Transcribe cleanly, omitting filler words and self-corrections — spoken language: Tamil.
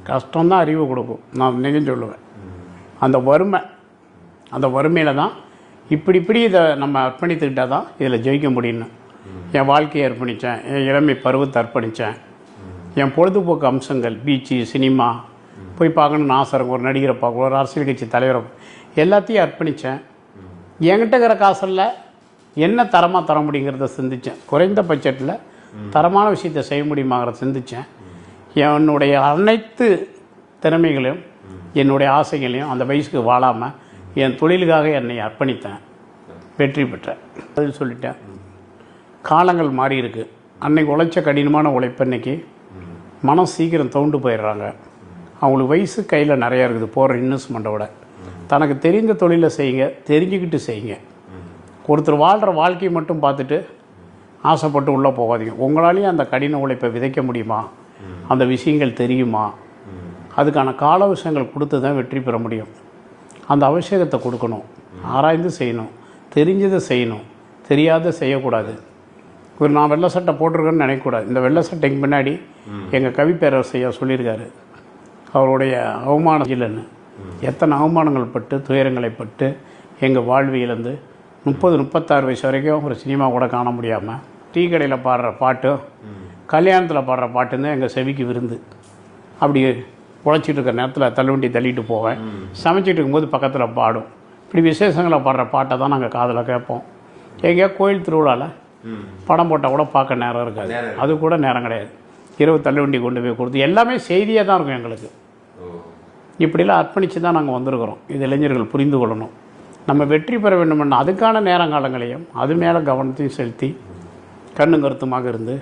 கஷ்டம்தான் அறிவு கொடுக்கும். நான் நிஜம் சொல்லுவேன். அந்த வறுமையில் தான் இப்படி இதை நம்ம அர்ப்பணித்துக்கிட்டால் தான் இதில் ஜெயிக்க முடியும்னு என் வாழ்க்கையை அர்ப்பணித்தேன். என் இளமை பருவத்தை அர்ப்பணித்தேன். என் பொழுதுபோக்கு அம்சங்கள், பீச்சு, சினிமா போய் பார்க்கணுன்னு ஆசை இருக்கும். ஒரு நடிகரை பார்க்கணும், ஒரு அரசியல் கட்சி தலைவரை எல்லாத்தையும் அர்ப்பணித்தேன். என்கிட்ட இருக்கிற காசில் என்ன தரமாக தர முடியுங்கிறத சிந்தித்தேன். குறைந்த பட்ஜெட்டில் தரமான விஷயத்தை செய்ய முடியுமாங்கிறத சிந்தித்தேன். என்னுடைய அனைத்து திறமைகளையும் என்னுடைய ஆசைகளையும் அந்த வயசுக்கு வாழாமல் என் தொழிலுக்காக என்னை அர்ப்பணித்தேன். வெற்றி பெற்றேன். அது சொல்லிட்டேன். காலங்கள் மாறி இருக்குது. அன்றைக்கி உழைச்ச கடினமான உழைப்பு இன்றைக்கி மனம் சீக்கிரம் தோண்டு போயிடுறாங்க. அவங்களுக்கு வயசு கையில் நிறையா இருக்குது. போகிற இன்வெஸ்ட்மெண்ட்டோட தனக்கு தெரிந்த தொழிலை செய்யுங்க, தெரிஞ்சுக்கிட்டு செய்யுங்க. ஒருத்தர் வாழ்கிற வாழ்க்கையை மட்டும் பார்த்துட்டு ஆசைப்பட்டு உள்ளே போகாதீங்க. உங்களாலேயும் அந்த கடின உழைப்பை விதைக்க முடியுமா? அந்த விஷயங்கள் தெரியுமா? அதுக்கான கால விஷயங்கள் கொடுத்து தான் வெற்றி பெற முடியும். அந்த அவசியத்தை கொடுக்கணும். ஆராய்ந்து செய்யணும். தெரிஞ்சதை செய்யணும். தெரியாத செய்யக்கூடாது. நான் வெள்ளை சட்டை போட்டிருக்கேன்னு நினைக்கக்கூடாது. இந்த வெள்ளை சட்டைக்கு பின்னாடி எங்கள் கவி பேரரசையா சொல்லியிருக்காரு, அவருடைய அவமானம் இல்லைன்னு. எத்தனை அவமானங்கள் பட்டு துயரங்களை பட்டு எங்கள் வாழ்வியிலேருந்து 30-36 வயசு வரைக்கும் ஒரு சினிமா கூட காண முடியாமல் டீ கடையில் பாடுற பாட்டும் கல்யாணத்தில் பாடுற பாட்டுன்னு எங்கள் செவிக்கு விருந்து. அப்படி உழைச்சிட்டு இருக்கிற நேரத்தில் தள்ளுவண்டி தள்ளிட்டு போவேன். சமைச்சிட்டு இருக்கும்போது பக்கத்தில் பாடும். இப்படி விசேஷங்களை பாடுற பாட்டை தான் நாங்கள் காதில் கேட்போம். எங்கேயா கோயில் திருவிழாவில் படம் போட்டால் கூட பார்க்க நேரம் இருக்காது. அது கூட நேரம் கிடையாது. இரவு தள்ளுவண்டி கொண்டு போய் கொடுத்து எல்லாமே செய்தியாக தான் இருக்கும் எங்களுக்கு. இப்படிலாம் அர்ப்பணித்து தான் நாங்கள் வந்திருக்கிறோம். இது இளைஞர்கள் புரிந்து கொள்ளணும். நம்ம வெற்றி பெற வேண்டுமென்னா அதுக்கான நேரங்காலங்களையும் அது மேலே கவனத்தையும் செலுத்தி கண்ணும் கருத்துமாக இருந்து